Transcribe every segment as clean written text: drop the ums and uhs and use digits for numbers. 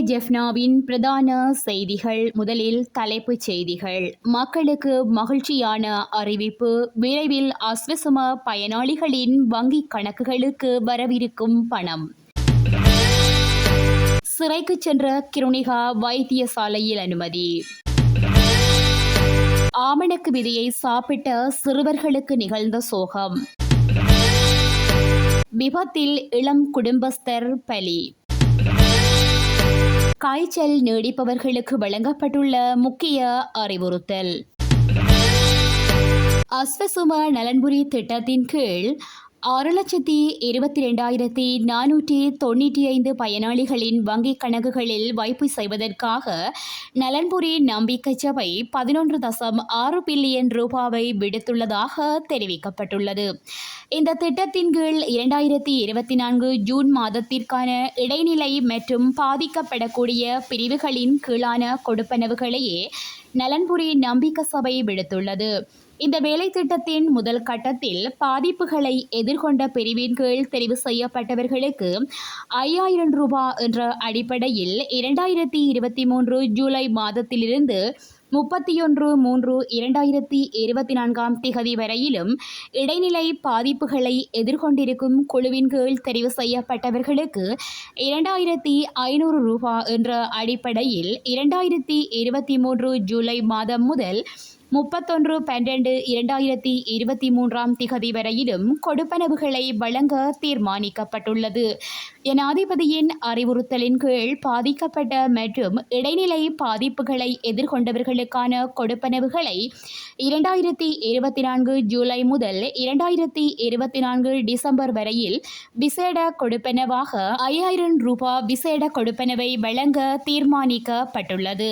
ஜெஃப்னாவின் பிரதான செய்திகள். முதலில் தலைப்புச் செய்திகள். மக்களுக்கு மகிழ்ச்சியான அறிவிப்பு. விரைவில் அஸ்வசும பயனாளிகளின் வங்கிக் கணக்குகளுக்கு வரவிருக்கும் பணம். சிறைக்கு சென்ற கிருணிகா வைத்தியசாலையில் அனுமதி. ஆமணக்கு விதையை சாப்பிட்ட சிறுவர்களுக்கு நிகழ்ந்த சோகம். விபத்தில் இளம் குடும்பஸ்தர் பலி. காய்ச்சல் நீடிப்பவர்களுக்கு வழங்கப்பட்டுள்ள முக்கிய அறிவுறுத்தல். அஸ்வசும நலன்புரி திட்டத்தின் கீழ் 6,22,495 பயனாளிகளின் வங்கிக் கணக்குகளில் வைப்பு செய்வதற்காக நலன்புரி நம்பிக்கை சபை 11.6 பில்லியன் ரூபாவை விடுத்துள்ளதாக தெரிவிக்கப்பட்டுள்ளது. இந்த திட்டத்தின் கீழ் 2024 ஜூன் மாதத்திற்கான இடைநிலை மற்றும் பாதிக்கப்படக்கூடிய பிரிவுகளின் கீழான கொடுப்பனவுகளையே நலன்புரி நம்பிக்கை சபை விடுத்துள்ளது. இந்த வேலை திட்டத்தின் முதல் கட்டத்தில் பாதிப்புகளை எதிர்கொண்ட பிரிவின் கீழ் தெரிவு செய்யப்பட்டவர்களுக்கு 5,000 ரூபாய் என்ற அடிப்படையில் 2023 ஜூலை மாதத்திலிருந்து 31/3/2024 வரையிலும் இடைநிலை பாதிப்புகளை எதிர்கொண்டிருக்கும் குழுவின் கீழ் தெரிவு செய்யப்பட்டவர்களுக்கு 2,500 ரூபாய் என்ற அடிப்படையில் 2023 ஜூலை மாதம் முதல் 31/12/2023 வரையிலும் கொடுப்பனவுகளை வழங்க தீர்மானிக்கப்பட்டுள்ளது. ஜனாதிபதியின் அறிவுறுத்தலின் கீழ் பாதிக்கப்பட்ட மற்றும் இடைநிலை பாதிப்புகளை எதிர்கொண்டவர்களுக்கான கொடுப்பனவுகளை 2024 ஜூலை முதல் 2024 டிசம்பர் வரையில் விசேட கொடுப்பனவாக 5,000 ரூபாய் விசேட கொடுப்பனவை வழங்க தீர்மானிக்கப்பட்டுள்ளது.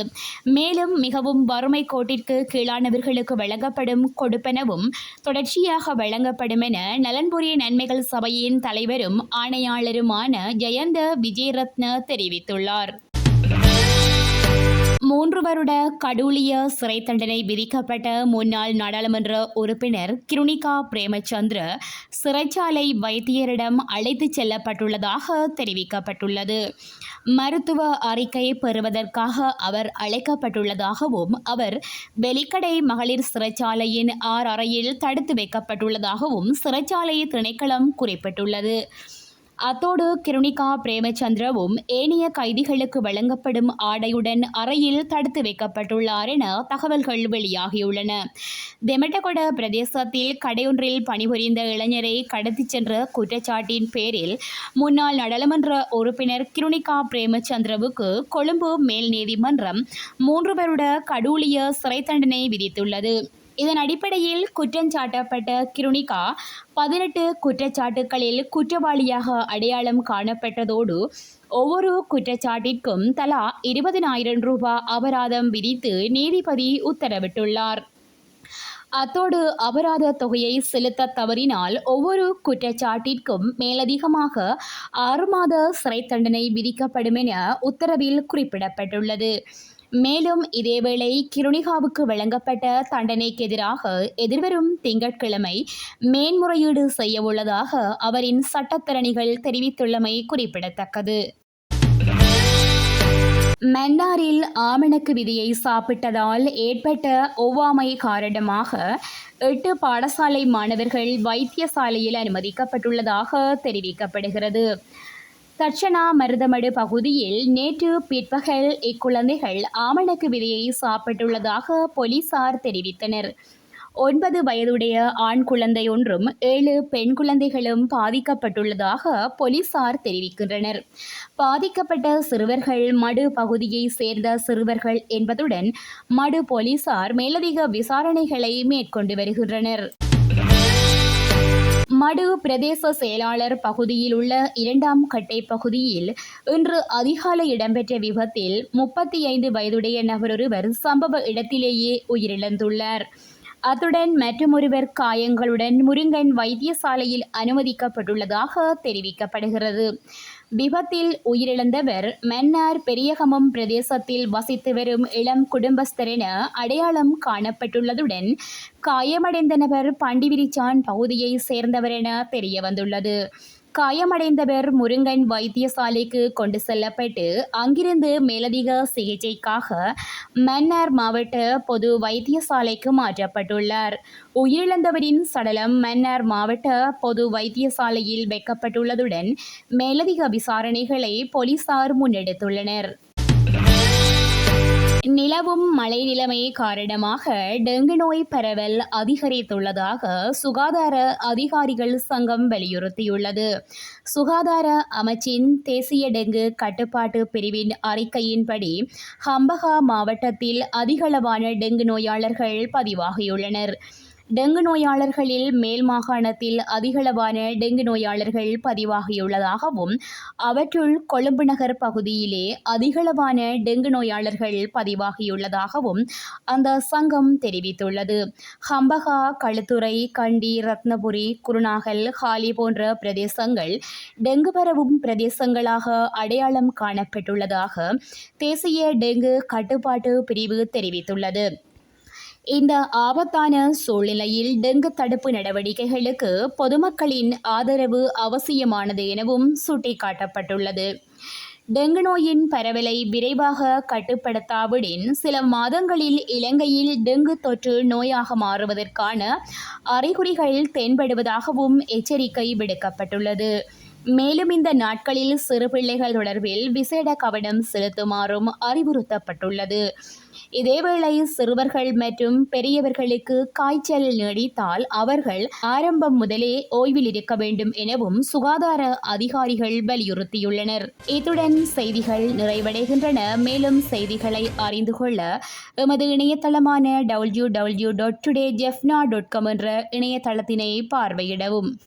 மேலும் மிகவும் வறுமை கோட்டிற்கு கீழானவர்களுக்கு வழங்கப்படும் கொடுப்பனவும் தொடர்ச்சியாக வழங்கப்படும் என நலன்புரி நன்மைகள் சபையின் தலைவரும் ஆணையாளருமான ஜயந்த விஜயரத்ன தெரிவித்துள்ளார். 3 வருட கடூழிய சிறை தண்டனை விதிக்கப்பட்ட முன்னாள் நாடாளுமன்ற உறுப்பினர் கிருணிகா பிரேமச்சந்திர சிறைச்சாலை வைத்தியரிடம் அழைத்துச் செல்லப்பட்டுள்ளதாக தெரிவிக்கப்பட்டுள்ளது. மருத்துவ அறிக்கை பெறுவதற்காக அவர் அழைக்கப்பட்டுள்ளதாகவும் அவர் வெலிக்கடை மகளிர் சிறைச்சாலையின் அறையில் தடுத்து வைக்கப்பட்டுள்ளதாகவும் சிறைச்சாலை திணைக்களம் குறிப்பிட்டுள்ளது. அத்தோடு கிருணிகா பிரேமச்சந்திரவும் ஏனைய கைதிகளுக்கு வழங்கப்படும் ஆடையுடன் அறையில் தடுத்து வைக்கப்பட்டுள்ளார் என தகவல்கள் வெளியாகியுள்ளன. தெமட்டகொட பிரதேசத்தில் கடையொன்றில் பணிபுரிந்த இளைஞரை கடத்திச் சென்ற குற்றச்சாட்டின் பேரில் முன்னாள் நாடாளுமன்ற உறுப்பினர் கிருணிகா பிரேமச்சந்திரவுக்கு கொழும்பு மேல் நீதிமன்றம் 3 வருட கடூழிய சிறை தண்டனை விதித்துள்ளது. இதன் அடிப்படையில் குற்றஞ்சாட்டப்பட்ட கிருணிகா 18 குற்றச்சாட்டுகளில் குற்றவாளியாக அடையாளம் காணப்பட்டதோடு ஒவ்வொரு குற்றச்சாட்டிற்கும் தலா 20,000 ரூபாய் அபராதம் விதித்து நீதிபதி உத்தரவிட்டுள்ளார். அத்தோடு அபராத தொகையை செலுத்த தவறினால் ஒவ்வொரு குற்றச்சாட்டிற்கும் மேலதிகமாக 6 மாத சிறை தண்டனை விதிக்கப்படும் என உத்தரவில் குறிப்பிடப்பட்டுள்ளது. மேலும் இதேவேளை கிருணிகாவுக்கு வழங்கப்பட்ட தண்டனைக்கு எதிராக எதிர்வரும் திங்கட்கிழமை மேன்முறையீடு செய்யவுள்ளதாக அவரின் சட்டத்தரணிகள் தெரிவித்துள்ளமை குறிப்பிடத்தக்கது. மன்னாரில் ஆமணக்கு விதையை சாப்பிட்டதால் ஏற்பட்ட ஒவ்வாமை காரணமாக 8 பாடசாலை மாணவர்கள் வைத்தியசாலையில் அனுமதிக்கப்பட்டுள்ளதாக தெரிவிக்கப்படுகிறது. தட்சணா மருதமடு பகுதியில் நேற்று பிற்பகல் இக்குழந்தைகள் ஆமணக்கு விதையை சாப்பிட்டுள்ளதாக போலீசார் தெரிவித்தனர். 9 வயதுடைய ஆண் குழந்தை ஒன்றும் 7 பெண் குழந்தைகளும் பாதிக்கப்பட்டுள்ளதாக போலீசார் தெரிவிக்கின்றனர். பாதிக்கப்பட்ட சிறுவர்கள் மடு பகுதியை சேர்ந்த சிறுவர்கள் என்பதுடன் மடு போலீசார் மேலதிக விசாரணைகளை மேற்கொண்டு வருகின்றனர். மடு பிரதேச செயலாளர் பகுதியில் உள்ள 2ஆம் கட்டை பகுதியில் இன்று அதிகாலை இடம்பெற்ற விபத்தில் 35 வயதுடைய நபரொருவர் சம்பவ இடத்திலேயே உயிரிழந்துள்ளார். அத்துடன் மற்றொருவர் காயங்களுடன் முருங்கன் வைத்தியசாலையில் அனுமதிக்கப்பட்டுள்ளதாக தெரிவிக்கப்படுகிறது. விபத்தில் உயிரிழந்தவர் மன்னார் பெரியகமம் பிரதேசத்தில் வசித்து வரும் இளம் குடும்பஸ்தர் என அடையாளம் காணப்பட்டுள்ளதுடன் காயமடைந்த நபர் பண்டிவிரிச்சான் பகுதியை சேர்ந்தவர் என தெரியவந்துள்ளது. காயமடைந்தவர் முருங்கன் வைத்தியசாலைக்கு கொண்டு செல்லப்பட்டு அங்கிருந்து மேலதிக சிகிச்சைக்காக மன்னார் மாவட்ட பொது வைத்தியசாலைக்கு மாற்றப்பட்டுள்ளார். உயிரிழந்தவரின் சடலம் மன்னார் மாவட்ட பொது வைத்தியசாலையில் வைக்கப்பட்டுள்ளதுடன் மேலதிக விசாரணைகளை போலீசார் முன்னெடுத்துள்ளனர். நிலவும் மழை நிலைமை காரணமாக டெங்கு நோய் பரவல் அதிகரித்துள்ளதாக சுகாதார அதிகாரிகள் சங்கம் வலியுறுத்தியுள்ளது. சுகாதார அமைச்சின் தேசிய டெங்கு கட்டுப்பாட்டு பிரிவின் அறிக்கையின்படி ஹம்பகா மாவட்டத்தில் அதிகளவான டெங்கு நோயாளர்கள் பதிவாகியுள்ளனர். டெங்கு நோயாளர்களில் மேல் மாகாணத்தில் அதிகளவான டெங்கு நோயாளர்கள் பதிவாகியுள்ளதாகவும் அவற்றுள் கொழும்பு நகர் பகுதியிலே அதிகளவான டெங்கு நோயாளர்கள் பதிவாகியுள்ளதாகவும் அந்த சங்கம் தெரிவித்துள்ளது. ஹம்பகா, களுத்துறை, கண்டி, ரத்னபுரி, குருநாகல், ஹாலி போன்ற பிரதேசங்கள் டெங்கு பரவும் பிரதேசங்களாக அடையாளம் காணப்பட்டுள்ளதாக தேசிய டெங்கு கட்டுப்பாட்டு பிரிவு தெரிவித்துள்ளது. இந்த ஆபத்தான சூழ்நிலையில் டெங்கு தடுப்பு நடவடிக்கைகளுக்கு பொதுமக்களின் ஆதரவு அவசியமானது எனவும் சுட்டிக்காட்டப்பட்டுள்ளது. டெங்கு நோயின் பரவலை விரைவாக கட்டுப்படுத்தாவிடின் சில மாதங்களில் இலங்கையில் டெங்கு தொற்று நோயாக மாறுவதற்கான அறிகுறிகள் தென்படுவதாகவும் எச்சரிக்கை விடுக்கப்பட்டுள்ளது. மேலும் இந்த நாட்களில் சிறு பிள்ளைகள் தொடர்பில் விசேட கவனம் செலுத்துமாறும் அறிவுறுத்தப்பட்டுள்ளது. இதேவேளை சிறுவர்கள் மற்றும் பெரியவர்களுக்கு காய்ச்சல் நீடித்தால் அவர்கள் ஆரம்பம் முதலே ஓய்வில் இருக்க வேண்டும் எனவும் சுகாதார அதிகாரிகள் வலியுறுத்தியுள்ளனர். இத்துடன் செய்திகள் நிறைவடைகின்றன. மேலும் செய்திகளை அறிந்து கொள்ள எமது இணையதளமான www.todayjefna.com என்ற இணையதளத்தினை பார்வையிடவும்.